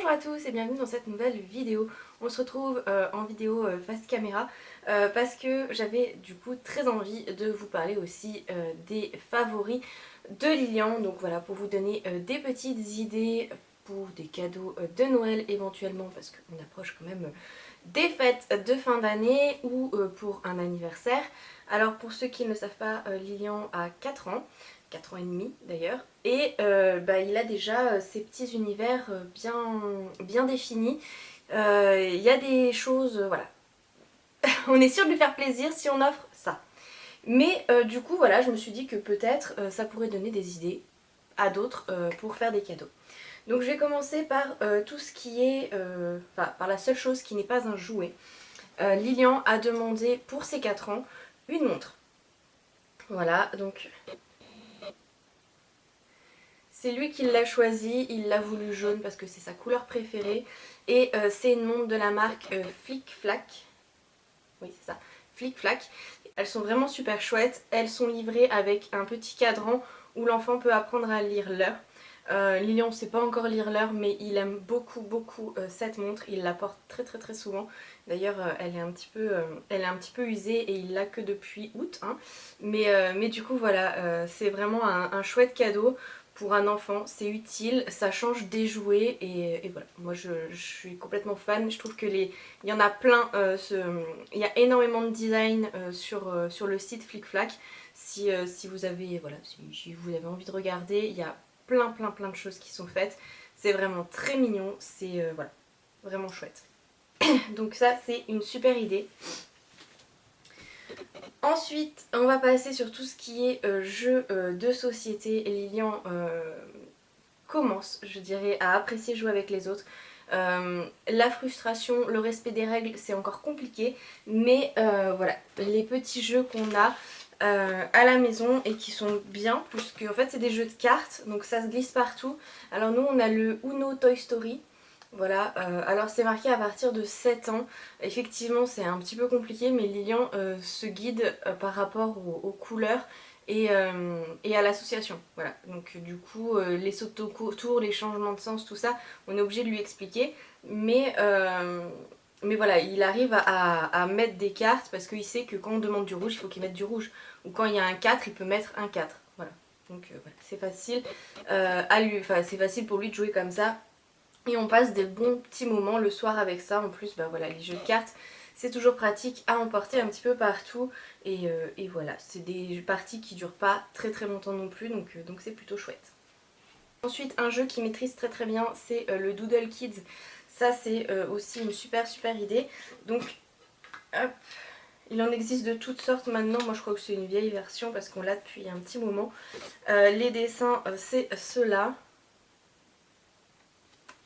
Bonjour à tous et bienvenue dans cette nouvelle vidéo. On se retrouve en vidéo face caméra parce que j'avais du coup très envie de vous parler aussi des favoris de Lilian. Donc voilà, pour vous donner des petites idées pour des cadeaux de Noël éventuellement, parce qu'on approche quand même des fêtes de fin d'année ou pour un anniversaire. Alors pour ceux qui ne le savent pas, Lilian a 4 ans. 4 ans et demi d'ailleurs, et il a déjà ses petits univers bien définis. Il y a des choses, voilà, on est sûr de lui faire plaisir si on offre ça. Mais du coup voilà, je me suis dit que peut-être ça pourrait donner des idées à d'autres pour faire des cadeaux. Donc je vais commencer par tout ce qui est, par la seule chose qui n'est pas un jouet. Lilian a demandé pour ses 4 ans une montre. Voilà, donc c'est lui qui l'a choisi, il l'a voulu jaune parce que c'est sa couleur préférée. Et c'est une montre de la marque Flic Flac. Oui, c'est ça, Flic Flac. Elles sont vraiment super chouettes. Elles sont livrées avec un petit cadran où l'enfant peut apprendre à lire l'heure. Lilian ne sait pas encore lire l'heure, mais il aime beaucoup cette montre. Il la porte très souvent. D'ailleurs, elle est un petit peu usée et il l'a que depuis août. Hein. Mais du coup, voilà, c'est vraiment un chouette cadeau pour un enfant. C'est utile, ça change des jouets et voilà. Moi, je suis complètement fan. Je trouve que il y en a plein. Il y a énormément de design sur le site Flic Flac. Si vous avez, voilà, si vous avez envie de regarder, il y a plein de choses qui sont faites. C'est vraiment très mignon, c'est voilà, vraiment chouette. Donc ça c'est une super idée. Ensuite on va passer sur tout ce qui est jeux de société. Lilian commence, je dirais, à apprécier jouer avec les autres. La frustration, le respect des règles, c'est encore compliqué, mais voilà, les petits jeux qu'on a à la maison et qui sont bien, puisque en fait c'est des jeux de cartes, donc ça se glisse partout. Alors nous on a le Uno Toy Story. Voilà, alors c'est marqué à partir de 7 ans. Effectivement c'est un petit peu compliqué, mais Lilian se guide par rapport aux couleurs et à l'association. Voilà, donc du coup les sauts de tour, les changements de sens, tout ça, on est obligé de lui expliquer. Mais voilà, il arrive à mettre des cartes parce qu'il sait que quand on demande du rouge, il faut qu'il mette du rouge. Ou quand il y a un 4, il peut mettre un 4. Voilà, donc voilà, c'est facile c'est facile pour lui de jouer comme ça. Et on passe des bons petits moments le soir avec ça. En plus, bah voilà, les jeux de cartes, c'est toujours pratique à emporter un petit peu partout. Et voilà, c'est des parties qui durent pas très longtemps non plus, donc c'est plutôt chouette. Ensuite, un jeu qui maîtrise très bien, c'est le Doodle Kids. Ça, c'est aussi une super idée. Donc, hop, il en existe de toutes sortes maintenant. Moi, je crois que c'est une vieille version parce qu'on l'a depuis un petit moment. Les dessins, c'est ceux-là.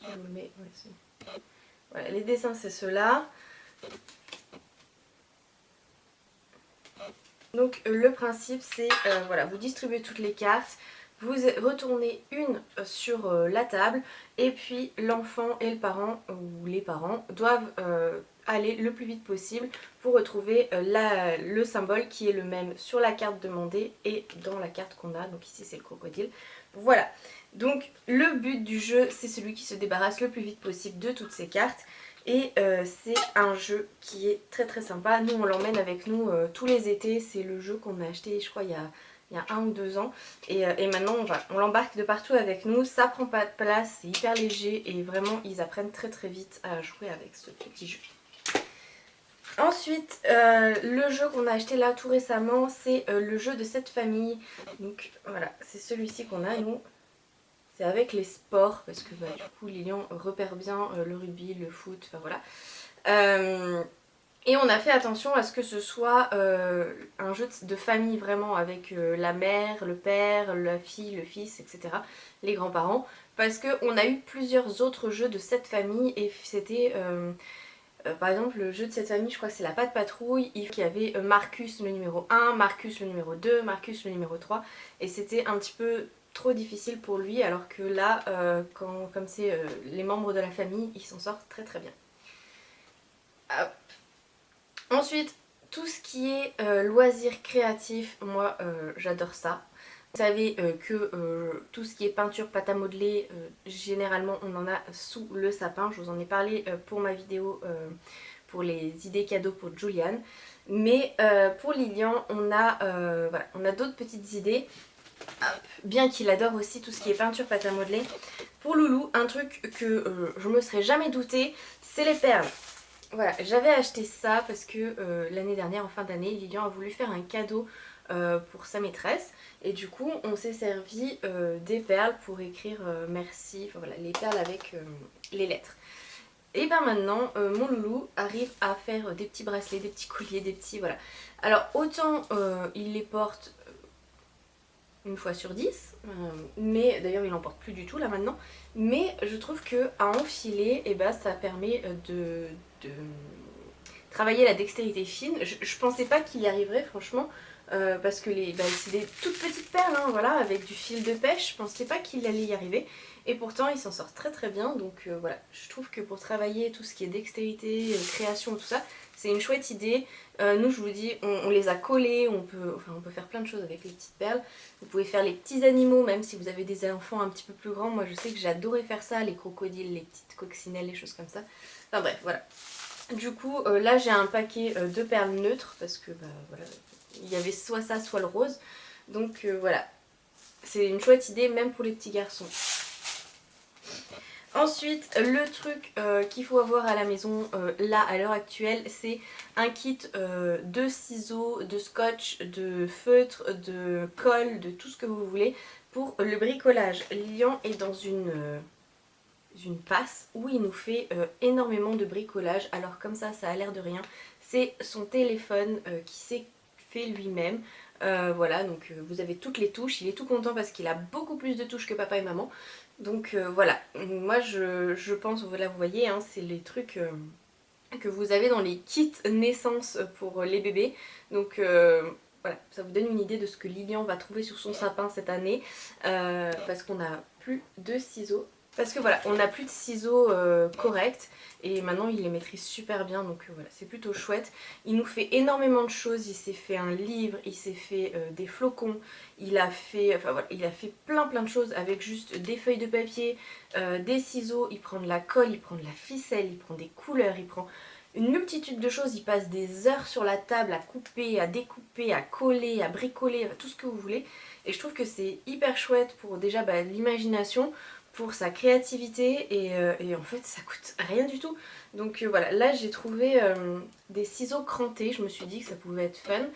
Je me mets... Voilà, les dessins, c'est ceux-là. Donc le principe c'est, voilà, vous distribuez toutes les cartes, vous retournez une sur la table et puis l'enfant et le parent ou les parents doivent aller le plus vite possible pour retrouver le symbole qui est le même sur la carte demandée et dans la carte qu'on a. Donc ici c'est le crocodile. Voilà. Donc le but du jeu c'est celui qui se débarrasse le plus vite possible de toutes ces cartes. Et c'est un jeu qui est très sympa. Nous on l'emmène avec nous tous les étés. C'est le jeu qu'on a acheté je crois il y a 1 ou 2 ans. Et maintenant on l'embarque de partout avec nous. Ça prend pas de place, c'est hyper léger. Et vraiment ils apprennent très vite à jouer avec ce petit jeu. Ensuite, le jeu qu'on a acheté là tout récemment, c'est le jeu de cette famille. Donc voilà, c'est celui-ci qu'on a nous. C'est avec les sports, parce que bah, du coup Lilian repère bien le rugby, le foot, enfin voilà. Et on a fait attention à ce que ce soit un jeu de famille vraiment avec la mère, le père, la fille, le fils, etc. Les grands-parents. Parce qu'on a eu plusieurs autres jeux de cette famille et c'était... par exemple le jeu de cette famille, je crois que c'est la Patte Patrouille, il y avait Marcus le numéro 1, Marcus le numéro 2, Marcus le numéro 3 et c'était un petit peu trop difficile pour lui alors que là, comme c'est les membres de la famille, il s'en sort très bien. Hop. Ensuite, tout ce qui est loisirs créatifs, moi j'adore ça. Vous savez que tout ce qui est peinture, pâte à modeler, généralement on en a sous le sapin. Je vous en ai parlé pour ma vidéo pour les idées cadeaux pour Julian. Mais pour Lilian, voilà, on a d'autres petites idées. Hop. Bien qu'il adore aussi tout ce qui est peinture, pâte à modeler. Pour Loulou, un truc que je me serais jamais douté, c'est les perles. Voilà, j'avais acheté ça parce que l'année dernière, en fin d'année, Lilian a voulu faire un cadeau pour sa maîtresse. Et du coup, on s'est servi des perles pour écrire merci. Enfin voilà, les perles avec les lettres. Et ben maintenant, mon loulou arrive à faire des petits bracelets, des petits colliers, des petits... Voilà. Alors autant il les porte une fois sur 10, mais d'ailleurs il en porte plus du tout là maintenant. Mais je trouve que à enfiler, et ben, ça permet de travailler la dextérité fine. Je pensais pas qu'il y arriverait franchement. Parce que c'est des toutes petites perles, hein, voilà, avec du fil de pêche. Je pensais pas qu'il allait y arriver. Et pourtant, il s'en sort très très bien. Donc voilà, je trouve que pour travailler tout ce qui est dextérité, création, tout ça, c'est une chouette idée. Nous, je vous dis, on les a collés. On peut faire plein de choses avec les petites perles. Vous pouvez faire les petits animaux, même si vous avez des enfants un petit peu plus grands. Moi, je sais que j'adorais faire ça, les crocodiles, les petites coccinelles, les choses comme ça. Enfin bref, voilà. Du coup, là, j'ai un paquet de perles neutres parce que, bah voilà, il y avait soit ça, soit le rose. Donc voilà, c'est une chouette idée même pour les petits garçons. Ensuite, le truc qu'il faut avoir à la maison, là, à l'heure actuelle, c'est un kit de ciseaux, de scotch, de feutre, de colle, de tout ce que vous voulez pour le bricolage. Lilian est dans une passe où il nous fait énormément de bricolage. Alors comme ça a l'air de rien. C'est son téléphone qui s'est fait lui-même. Voilà, donc vous avez toutes les touches. Il est tout content parce qu'il a beaucoup plus de touches que papa et maman. Donc voilà, moi je pense, là vous voyez, hein, c'est les trucs que vous avez dans les kits naissance pour les bébés. Donc voilà, ça vous donne une idée de ce que Lilian va trouver sur son sapin cette année. Parce qu'on n'a plus de ciseaux. Parce que voilà, on n'a plus de ciseaux corrects et maintenant il les maîtrise super bien, donc voilà, c'est plutôt chouette. Il nous fait énormément de choses, il s'est fait un livre, il s'est fait des flocons, il a fait plein de choses avec juste des feuilles de papier, des ciseaux, il prend de la colle, il prend de la ficelle, il prend des couleurs, il prend une multitude de choses, il passe des heures sur la table à couper, à découper, à coller, à bricoler, tout ce que vous voulez. Et je trouve que c'est hyper chouette pour déjà l'imagination, pour sa créativité et en fait ça coûte rien du tout. Donc voilà, là j'ai trouvé des ciseaux crantés, je me suis dit que ça pouvait être fun.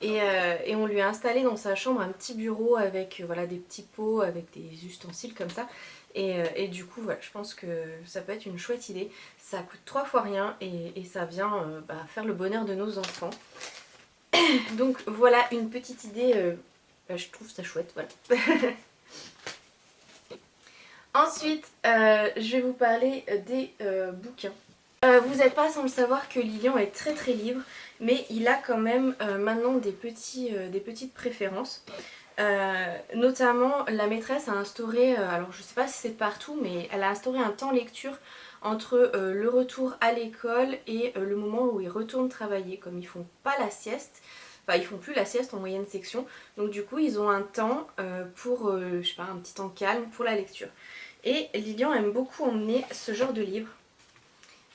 Et on lui a installé dans sa chambre un petit bureau avec voilà, des petits pots, avec des ustensiles comme ça. Et du coup voilà, je pense que ça peut être une chouette idée. Ça coûte 3 fois rien et ça vient faire le bonheur de nos enfants. Donc voilà une petite idée, je trouve ça chouette, voilà. Ensuite, je vais vous parler des bouquins. Vous n'êtes pas sans le savoir que Lilian est très très libre, mais il a quand même maintenant des petites préférences. Notamment, la maîtresse a instauré, alors je sais pas si c'est partout, mais elle a instauré un temps lecture entre le retour à l'école et le moment où ils retournent travailler. Comme ils font pas la sieste, enfin ils font plus la sieste en moyenne section, donc du coup ils ont un temps pour, je sais pas, un petit temps calme pour la lecture. Et Lilian aime beaucoup emmener ce genre de livres.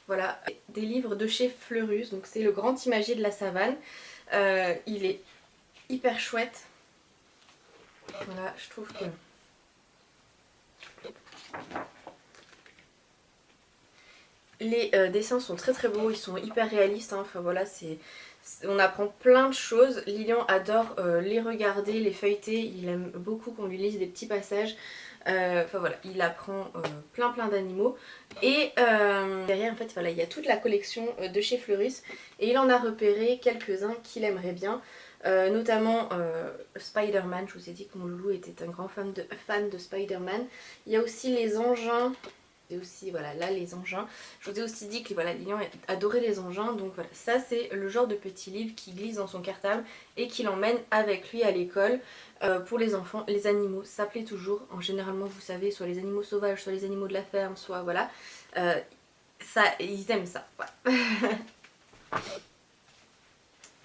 Voilà, des livres de chez Fleurus, donc c'est le grand imagier de la savane. Il est hyper chouette. Voilà, je trouve que... Les dessins sont très très beaux, ils sont hyper réalistes, hein. Enfin voilà, on apprend plein de choses. Lilian adore les regarder, les feuilleter, il aime beaucoup qu'on lui lise des petits passages. Enfin voilà, il apprend plein d'animaux. Et derrière en fait voilà, il y a toute la collection de chez Fleurus. Et il en a repéré quelques-uns qu'il aimerait bien. Notamment Spider-Man, je vous ai dit que mon loulou était un grand fan de Spider-Man. Il y a aussi les engins. Et aussi voilà, là les engins. Je vous ai aussi dit que voilà, Lilian adorait les engins. Donc voilà, ça c'est le genre de petit livre qui glisse dans son cartable et qu'il emmène avec lui à l'école. Pour les enfants, les animaux, ça plaît toujours. En généralement, vous savez, soit les animaux sauvages, soit les animaux de la ferme, soit voilà. Ça, ils aiment ça. Voilà.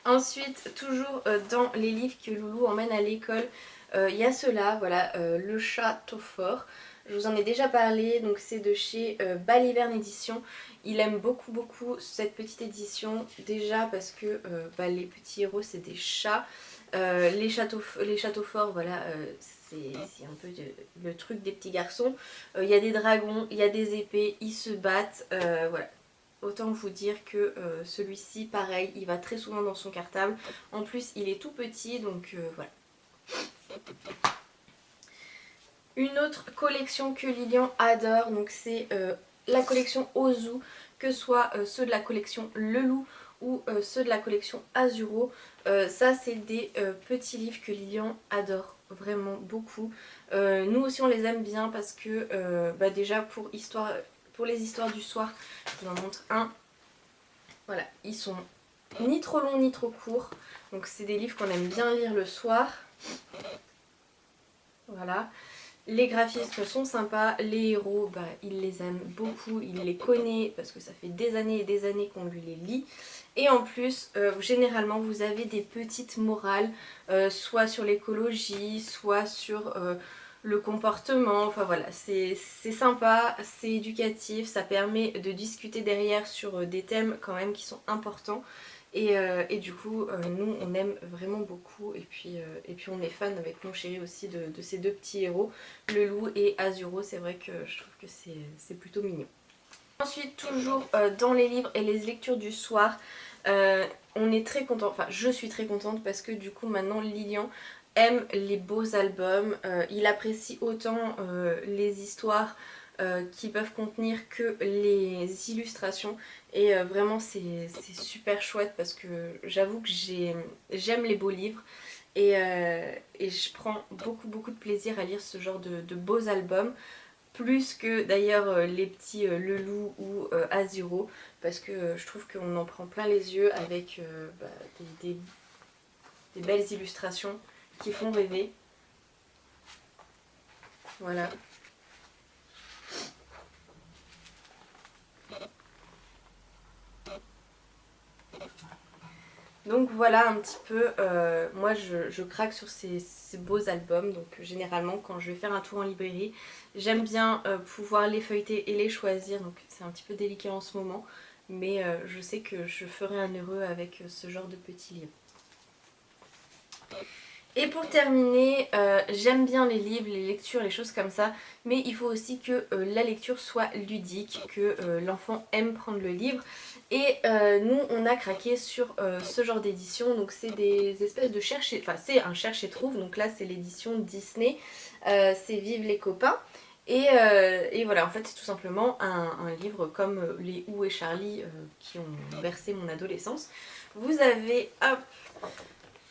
Ensuite, toujours dans les livres que Loulou emmène à l'école, Il y a ceux-là, voilà, le château fort. Je vous en ai déjà parlé, donc c'est de chez Baliverne Édition. Il aime beaucoup beaucoup cette petite édition, déjà parce que les petits héros c'est des chats. Les châteaux forts, voilà, c'est un peu le truc des petits garçons. Il y a des dragons, il y a des épées, ils se battent, voilà. Autant vous dire que celui-ci, pareil, il va très souvent dans son cartable. En plus, il est tout petit, donc voilà. Une autre collection que Lilian adore, donc c'est la collection Ozu, que ce soit ceux de la collection Le Loup ou ceux de la collection Azuro. Ça c'est des petits livres que Lilian adore vraiment beaucoup. Nous aussi on les aime bien parce que déjà pour les histoires du soir, je vous en montre un. Voilà, ils sont ni trop longs ni trop courts. Donc c'est des livres qu'on aime bien lire le soir. Voilà. Les graphismes sont sympas, les héros, il les aime beaucoup, il les connaît parce que ça fait des années et des années qu'on lui les lit. Et en plus, généralement, vous avez des petites morales, soit sur l'écologie, soit sur le comportement. Enfin voilà, c'est sympa, c'est éducatif, ça permet de discuter derrière sur des thèmes quand même qui sont importants. Et du coup, nous on aime vraiment beaucoup et puis on est fan avec mon chéri aussi de ces deux petits héros, le loup et Azuro. C'est vrai que je trouve que c'est plutôt mignon. Ensuite, toujours dans les livres et les lectures du soir, on est très content, enfin je suis très contente parce que du coup maintenant Lilian aime les beaux albums, il apprécie autant les histoires qui peuvent contenir que les illustrations et vraiment c'est super chouette parce que j'avoue que j'aime les beaux livres et je prends beaucoup beaucoup de plaisir à lire ce genre de beaux albums, plus que d'ailleurs les petits Le Loup ou Azuro, parce que je trouve qu'on en prend plein les yeux avec des belles illustrations qui font rêver. Voilà. Donc voilà un petit peu, moi je craque sur ces beaux albums, donc généralement quand je vais faire un tour en librairie, j'aime bien pouvoir les feuilleter et les choisir, donc c'est un petit peu délicat en ce moment, mais je sais que je ferai un heureux avec ce genre de petits livres. Et pour terminer, j'aime bien les livres, les lectures, les choses comme ça, mais il faut aussi que la lecture soit ludique, que l'enfant aime prendre le livre. Et nous, on a craqué sur ce genre d'édition, donc c'est des espèces de enfin c'est un cherche et trouve, donc là c'est l'édition Disney, c'est Vive les copains. Et voilà, en fait c'est tout simplement un livre comme les Où et Charlie qui ont bercé mon adolescence. Vous avez, hop,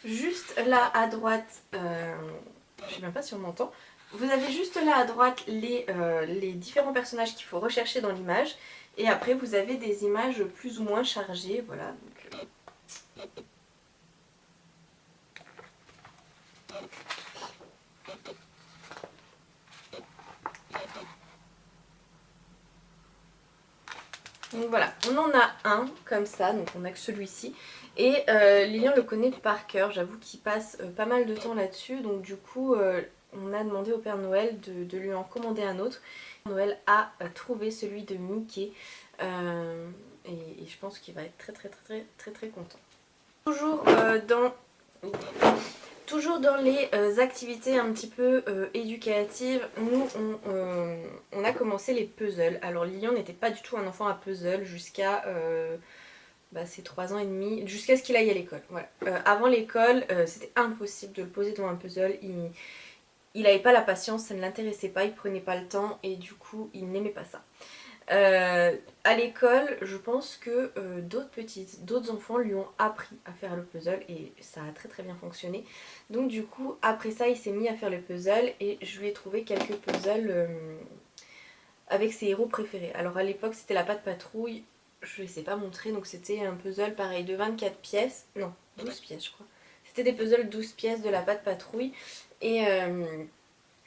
juste là à droite, je sais même pas si on m'entend, vous avez juste là à droite les différents personnages qu'il faut rechercher dans l'image, et après vous avez des images plus ou moins chargées, voilà. Donc voilà, on en a un comme ça, donc on a que celui-ci. Et Lilian le connaît par cœur, j'avoue qu'il passe pas mal de temps là-dessus, donc du coup on a demandé au Père Noël de lui en commander un autre. Noël a trouvé celui de Mickey et je pense qu'il va être très content. Toujours dans les activités un petit peu éducatives, nous on a commencé les puzzles. Alors Lilian n'était pas du tout un enfant à puzzle jusqu'à ses 3 ans et demi, jusqu'à ce qu'il aille à l'école. Voilà. Avant l'école, c'était impossible de le poser devant un puzzle. Il n'avait pas la patience, ça ne l'intéressait pas, il prenait pas le temps et du coup il n'aimait pas ça. À l'école, je pense que d'autres enfants lui ont appris à faire le puzzle et ça a très bien fonctionné. Donc du coup, après ça, il s'est mis à faire le puzzle et je lui ai trouvé quelques puzzles avec ses héros préférés. Alors à l'époque, c'était la Patte Patrouille, je ne les ai pas montré, donc c'était un puzzle pareil de 24 pièces, non, 12 pièces je crois. C'était des puzzles 12 pièces de la Patte Patrouille et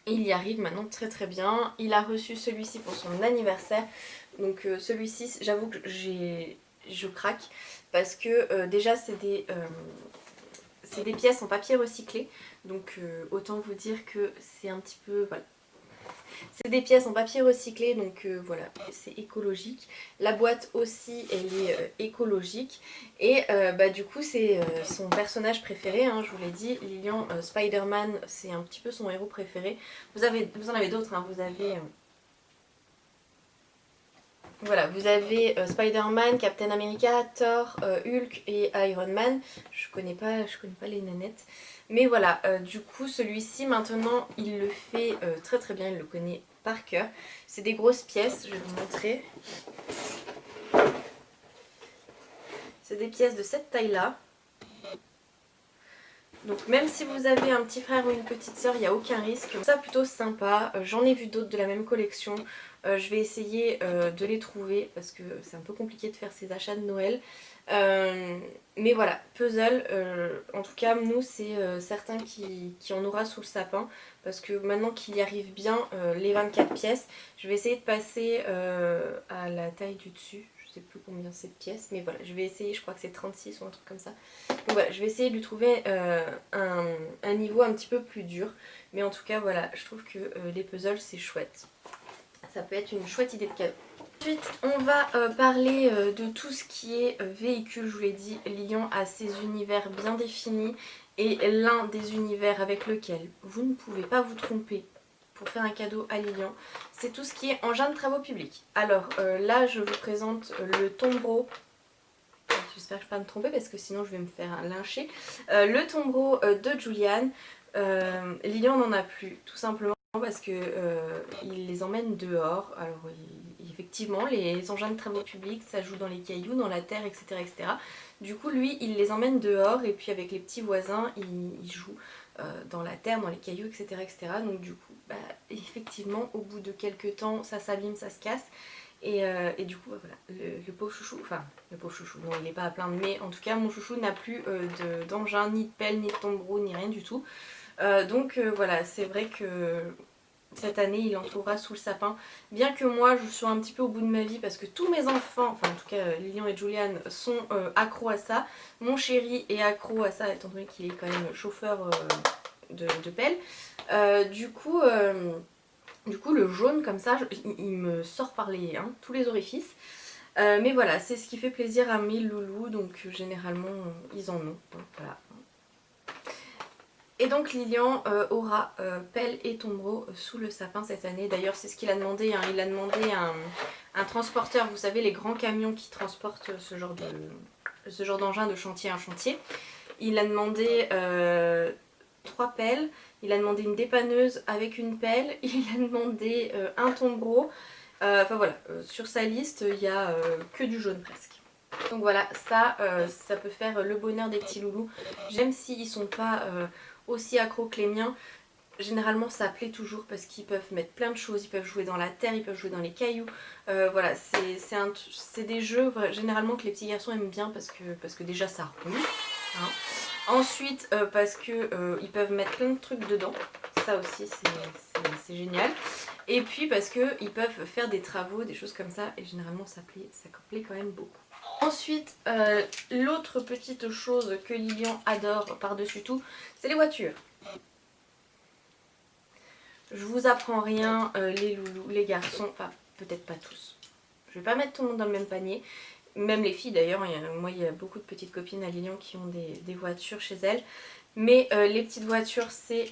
il y arrive maintenant très bien. Il a reçu celui-ci pour son anniversaire. Donc celui-ci, j'avoue que je craque parce que déjà c'est des pièces en papier recyclé. Donc autant vous dire que c'est un petit peu... Voilà. C'est des pièces en papier recyclé, donc voilà, c'est écologique. La boîte aussi, elle est écologique. Et du coup, c'est son personnage préféré, hein, je vous l'ai dit. Lilian, Spider-Man, c'est un petit peu son héros préféré. Vous en avez d'autres, hein, vous avez... Voilà, vous avez Spider-Man, Captain America, Thor, Hulk et Iron Man. Je connais pas les nanettes. Mais voilà, du coup, celui-ci, maintenant, il le fait très très bien, il le connaît par cœur. C'est des grosses pièces, je vais vous montrer. C'est des pièces de cette taille-là. Donc même si vous avez un petit frère ou une petite soeur, il n'y a aucun risque. Ça plutôt sympa, j'en ai vu d'autres de la même collection. Je vais essayer de les trouver parce que c'est un peu compliqué de faire ces achats de Noël. Mais voilà, puzzle, en tout cas nous c'est certains qui en aura sous le sapin. Parce que maintenant qu'il y arrive bien les 24 pièces, je vais essayer de passer à la taille du dessus. Je sais plus combien c'est de pièces, mais voilà, je vais essayer, je crois que c'est 36 ou un truc comme ça. Donc voilà, je vais essayer de lui trouver un niveau un petit peu plus dur. Mais en tout cas, voilà, je trouve que les puzzles, c'est chouette. Ça peut être une chouette idée de cadeau. Ensuite, on va parler de tout ce qui est véhicule. Je vous l'ai dit, Lilian a ses univers bien définis. Et l'un des univers avec lequel vous ne pouvez pas vous tromper pour faire un cadeau à Lilian, c'est tout ce qui est engin de travaux publics. Alors là, je vous présente le tombereau. J'espère que je ne vais pas me tromper parce que sinon je vais me faire lyncher. Le tombereau de Julian. Lilian n'en a plus, tout simplement parce que il les emmène dehors. Alors effectivement, les engins de travaux publics, ça joue dans les cailloux, dans la terre, etc., etc. Du coup, lui, il les emmène dehors et puis avec les petits voisins, il joue dans la terre, dans les cailloux, etc., etc. Donc du coup, effectivement, au bout de quelques temps, ça s'abîme, ça se casse. Et du coup, voilà, le pauvre chouchou, enfin, le pauvre chouchou, non, il n'est pas à plaindre, mais en tout cas, mon chouchou n'a plus d'engin, ni de pelle, ni de tombereau, ni rien du tout. Donc voilà, c'est vrai que cette année, il en trouvera sous le sapin. Bien que moi, je sois un petit peu au bout de ma vie, parce que tous mes enfants, enfin en tout cas, Lilian et Julian, sont accros à ça. Mon chéri est accro à ça, étant donné qu'il est quand même chauffeur de pelle. Du coup, le jaune comme ça, il me sort par tous les orifices. Mais voilà, c'est ce qui fait plaisir à mes loulous, donc généralement ils en ont. Donc, voilà. Et donc Lilian aura pelle et tombereau sous le sapin cette année. D'ailleurs c'est ce qu'il a demandé, hein. Il a demandé un transporteur, vous savez les grands camions qui transportent ce genre d'engin de chantier à chantier. Il a demandé 3 pelles, il a demandé une dépanneuse avec une pelle, il a demandé un tombereau. Enfin voilà, sur sa liste il n'y a que du jaune presque. Donc voilà, ça peut faire le bonheur des petits loulous. Même s'ils sont pas aussi accros que les miens, généralement ça plaît toujours parce qu'ils peuvent mettre plein de choses, ils peuvent jouer dans la terre, ils peuvent jouer dans les cailloux. Voilà, c'est des jeux généralement que les petits garçons aiment bien parce que déjà ça roule. Hein. Ensuite parce que ils peuvent mettre plein de trucs dedans, ça aussi c'est génial. Et puis parce qu'ils peuvent faire des travaux, des choses comme ça, et généralement ça plaît quand même beaucoup. Ensuite, l'autre petite chose que Lilian adore par-dessus tout, c'est les voitures. Je vous apprends rien, les loulous, les garçons, enfin peut-être pas tous. Je vais pas mettre tout le monde dans le même panier. Même les filles d'ailleurs, moi il y a beaucoup de petites copines à Lilian qui ont des voitures chez elles. Mais les petites voitures, c'est,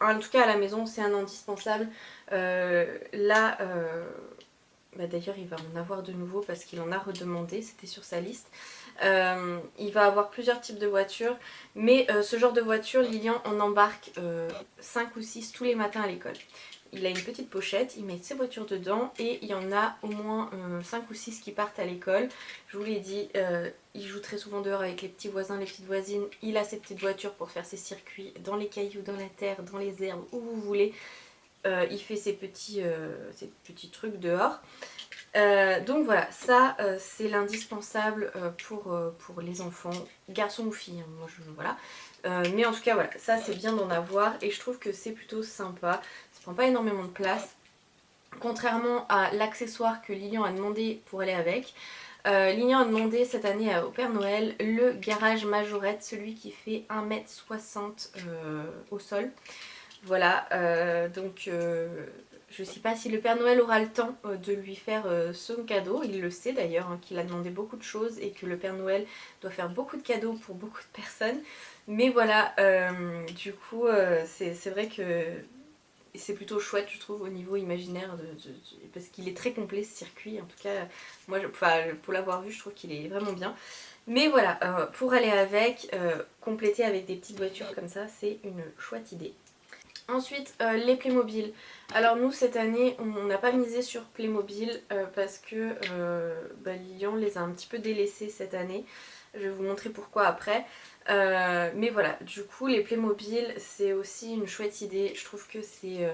en tout cas à la maison, c'est un indispensable. Là, d'ailleurs il va en avoir de nouveau parce qu'il en a redemandé, c'était sur sa liste. Il va avoir plusieurs types de voitures, mais ce genre de voiture, Lilian en embarque 5 ou 6 tous les matins à l'école. Il a une petite pochette, il met ses voitures dedans et il y en a au moins 5 ou 6 qui partent à l'école. Je vous l'ai dit, il joue très souvent dehors avec les petits voisins, les petites voisines. Il a ses petites voitures pour faire ses circuits dans les cailloux, dans la terre, dans les herbes, où vous voulez. Il fait ses petits trucs dehors. Donc voilà, ça c'est l'indispensable pour les enfants, garçons ou filles, hein, moi voilà. Mais en tout cas voilà, ça c'est bien d'en avoir et je trouve que c'est plutôt sympa, ça prend pas énormément de place. Contrairement à l'accessoire que Lilian a demandé pour aller avec, Lilian a demandé cette année au Père Noël le garage majorette, celui qui fait 1,60 m au sol. Voilà, je ne sais pas si le Père Noël aura le temps de lui faire son cadeau. Il le sait d'ailleurs, hein, qu'il a demandé beaucoup de choses et que le Père Noël doit faire beaucoup de cadeaux pour beaucoup de personnes. Mais voilà, du coup, c'est vrai que c'est plutôt chouette, je trouve, au niveau imaginaire, parce qu'il est très complet ce circuit. En tout cas, moi, pour l'avoir vu, je trouve qu'il est vraiment bien. Mais voilà, pour aller avec, compléter avec des petites voitures comme ça, c'est une chouette idée. Ensuite, les Playmobil. Alors nous, cette année, on n'a pas misé sur Playmobil parce que Lilian les a un petit peu délaissés cette année. Je vais vous montrer pourquoi après. Mais voilà, du coup, les Playmobil, c'est aussi une chouette idée. Je trouve que c'est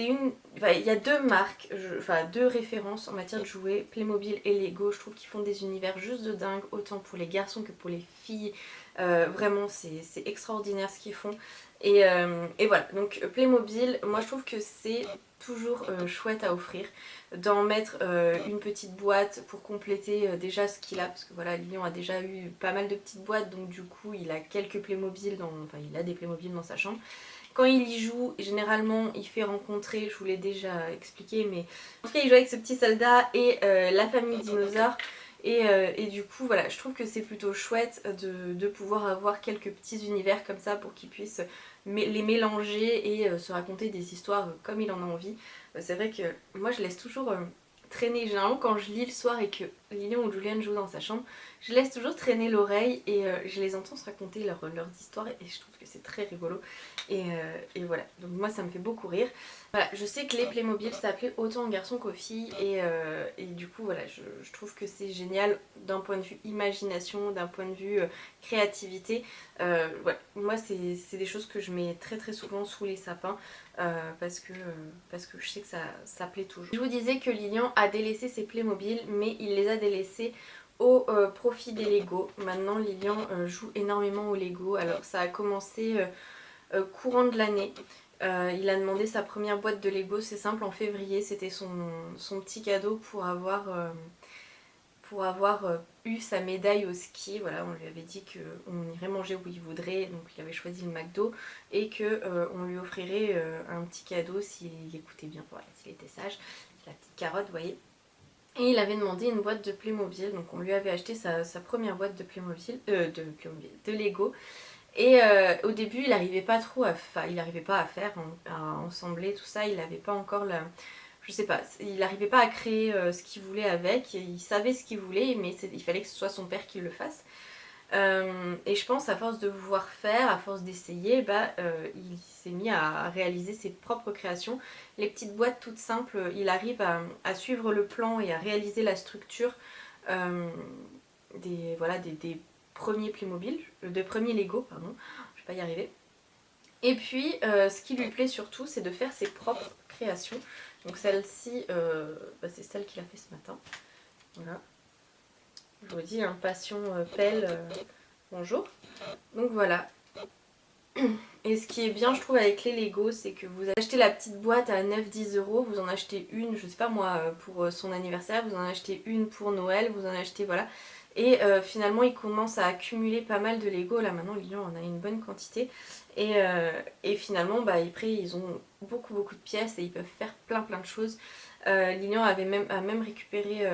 une... Enfin, il y a deux marques, enfin deux références en matière de jouets, Playmobil et Lego. Je trouve qu'ils font des univers juste de dingue, autant pour les garçons que pour les filles. Vraiment, c'est extraordinaire ce qu'ils font. Et voilà, donc Playmobil, moi je trouve que c'est toujours chouette à offrir, d'en mettre une petite boîte pour compléter déjà ce qu'il a, parce que voilà, Lilian a déjà eu pas mal de petites boîtes, donc du coup il a quelques Playmobil, enfin il a des Playmobil dans sa chambre. Quand il y joue, généralement il fait rencontrer, je vous l'ai déjà expliqué, mais en tout cas il joue avec ce petit soldat et la famille dinosaure. Et du coup voilà, je trouve que c'est plutôt chouette de pouvoir avoir quelques petits univers comme ça pour qu'ils puissent les mélanger et se raconter des histoires comme il en a envie. C'est vrai que moi je laisse toujours traîner, généralement quand je lis le soir et que Lilian ou Julian jouent dans sa chambre, je laisse toujours traîner l'oreille et je les entends se raconter leurs histoires et je trouve que c'est très rigolo. Et voilà, donc moi ça me fait beaucoup rire. Voilà, je sais que les Playmobil s'appelaient autant aux garçons qu'aux filles et du coup voilà, je trouve que c'est génial d'un point de vue imagination, d'un point de vue créativité. Voilà, moi c'est des choses que je mets très très souvent sous les sapins parce que je sais que ça plaît toujours. Je vous disais que Lilian a délaissé ses Playmobil, mais il les a délaissés au profit des Lego. Maintenant Lilian joue énormément au Lego. Alors ça a commencé courant de l'année. Il a demandé sa première boîte de Lego, c'est simple, en février, c'était son petit cadeau pour avoir eu sa médaille au ski. Voilà, on lui avait dit qu'on irait manger où il voudrait, donc il avait choisi le McDo et qu'on lui offrirait un petit cadeau s'il écoutait bien, voilà, s'il était sage, la petite carotte, vous voyez. Et il avait demandé une boîte de Playmobil, donc on lui avait acheté sa première boîte de Playmobil, de Lego. Et au début, il n'arrivait pas trop il n'arrivait pas à faire, à ensembler tout ça. Il n'avait pas encore la, je sais pas, il n'arrivait pas à créer ce qu'il voulait avec. Il savait ce qu'il voulait, mais il fallait que ce soit son père qui le fasse. Et je pense à force de voir faire, à force d'essayer, il s'est mis à réaliser ses propres créations. Les petites boîtes toutes simples, il arrive à suivre le plan et à réaliser la structure des premiers Playmobil, des premiers Lego, pardon, je vais pas y arriver. Et puis, ce qui lui plaît surtout, c'est de faire ses propres créations. Donc celle-ci, c'est celle qu'il a fait ce matin. Voilà. Je vous dis, hein, passion pelle, bonjour. Donc voilà. Et ce qui est bien, je trouve, avec les Lego, c'est que vous achetez la petite boîte à 9-10 euros, vous en achetez une, je sais pas moi, pour son anniversaire, vous en achetez une pour Noël, vous en achetez, voilà. Et finalement, ils commencent à accumuler pas mal de Lego. Là, maintenant, Lilian en a une bonne quantité. Et finalement, après, ils ont beaucoup de pièces et ils peuvent faire plein de choses. Lilian a même récupéré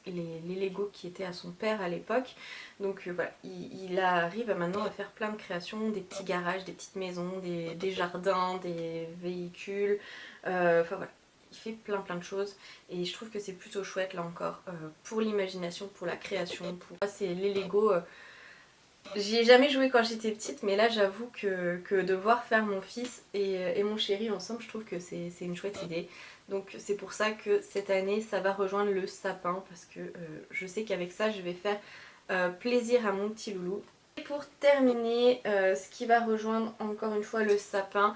les Lego qui étaient à son père à l'époque. Donc voilà, il arrive maintenant à faire plein de créations, des petits garages, des petites maisons, des jardins, des véhicules. Enfin voilà, il fait plein de choses et je trouve que c'est plutôt chouette là encore pour l'imagination, pour la création. Pour moi, c'est les Lego. J'y ai jamais joué quand j'étais petite, mais là j'avoue que de voir faire mon fils et mon chéri ensemble, je trouve que c'est une chouette idée. Donc c'est pour ça que cette année ça va rejoindre le sapin parce que je sais qu'avec ça je vais faire plaisir à mon petit loulou. Et pour terminer, ce qui va rejoindre encore une fois le sapin,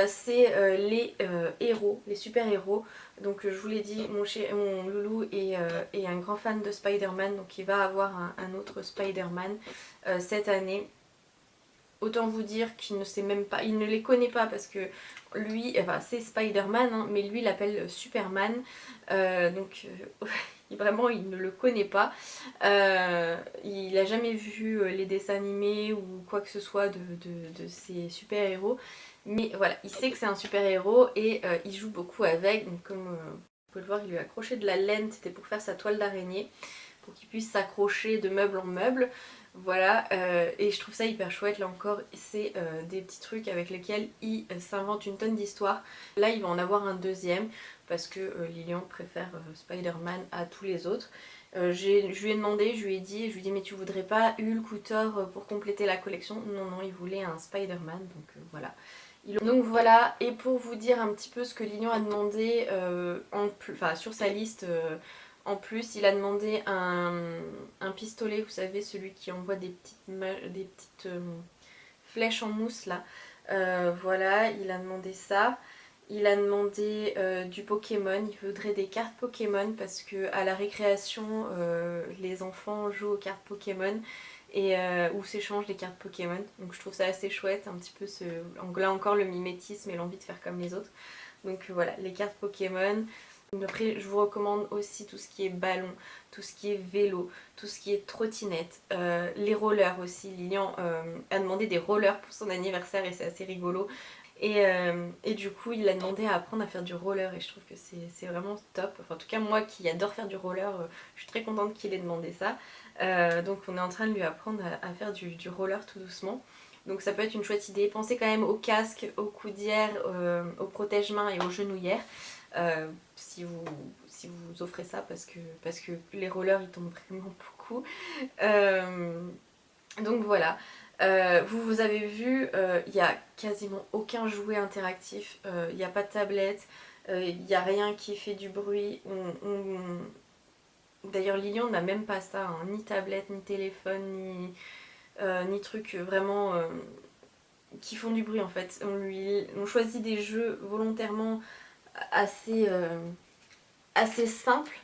c'est les héros, les super-héros. Donc je vous l'ai dit, mon loulou est un grand fan de Spider-Man, donc il va avoir un autre Spider-Man cette année. Autant vous dire qu'il ne sait même pas, il ne les connaît pas parce que lui, enfin c'est Spider-Man, hein, mais lui il l'appelle Superman. Donc Vraiment il ne le connaît pas. Il n'a jamais vu les dessins animés ou quoi que ce soit de ces super-héros. Mais voilà, il sait que c'est un super-héros et il joue beaucoup avec. Donc comme vous pouvez le voir, il lui a accroché de la laine, c'était pour faire sa toile d'araignée, pour qu'il puisse s'accrocher de meuble en meuble. Voilà, et je trouve ça hyper chouette. Là encore, c'est des petits trucs avec lesquels il s'invente une tonne d'histoires. Là, il va en avoir un deuxième parce que Lilian préfère Spider-Man à tous les autres. Je lui ai demandé, je lui ai dit mais tu voudrais pas Hulk ou Thor pour compléter la collection? Non, non, il voulait un Spider-Man, donc voilà. Donc voilà, et pour vous dire un petit peu ce que Lilian a demandé sur sa liste en plus, il a demandé un pistolet, vous savez, celui qui envoie des petites flèches en mousse là. Voilà, il a demandé ça. Il a demandé du Pokémon, il voudrait des cartes Pokémon parce que à la récréation, les enfants jouent aux cartes Pokémon et où s'échangent les cartes Pokémon. Donc je trouve ça assez chouette, un petit peu là encore le mimétisme et l'envie de faire comme les autres. Donc voilà, les cartes Pokémon. Après je vous recommande aussi tout ce qui est ballon, tout ce qui est vélo, tout ce qui est trottinette, les rollers aussi. Lilian a demandé des rollers pour son anniversaire et c'est assez rigolo. Et du coup il a demandé à apprendre à faire du roller et je trouve que c'est vraiment top. Enfin, en tout cas moi qui adore faire du roller, je suis très contente qu'il ait demandé ça. Donc on est en train de lui apprendre à faire du roller tout doucement. Donc ça peut être une chouette idée. Pensez quand même au casque, aux coudières, aux protège-mains et aux genouillères. Si vous offrez ça parce que les rollers ils tombent vraiment beaucoup. Donc voilà. Vous avez vu, il n'y a quasiment aucun jouet interactif, il n'y a pas de tablette, il n'y a rien qui fait du bruit. D'ailleurs Lilian n'a même pas ça, hein, ni tablette, ni téléphone, ni truc vraiment qui font du bruit en fait. On choisit des jeux volontairement assez simples.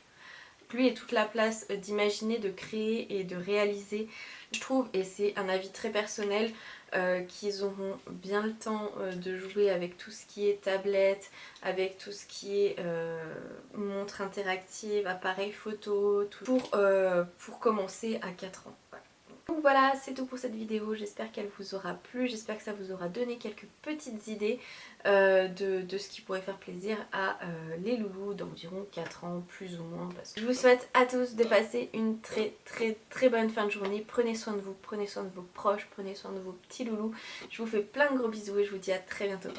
Lui et toute la place d'imaginer, de créer et de réaliser. Je trouve, et c'est un avis très personnel, qu'ils auront bien le temps de jouer avec tout ce qui est tablette, avec tout ce qui est montre interactive, appareil photo, tout, pour commencer à 4 ans. Voilà. Donc voilà, c'est tout pour cette vidéo, j'espère qu'elle vous aura plu, j'espère que ça vous aura donné quelques petites idées de ce qui pourrait faire plaisir à les loulous d'environ 4 ans, plus ou moins. Parce que je vous souhaite à tous de passer une très bonne fin de journée, prenez soin de vous, prenez soin de vos proches, prenez soin de vos petits loulous. Je vous fais plein de gros bisous et je vous dis à très bientôt.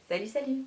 Salut, salut!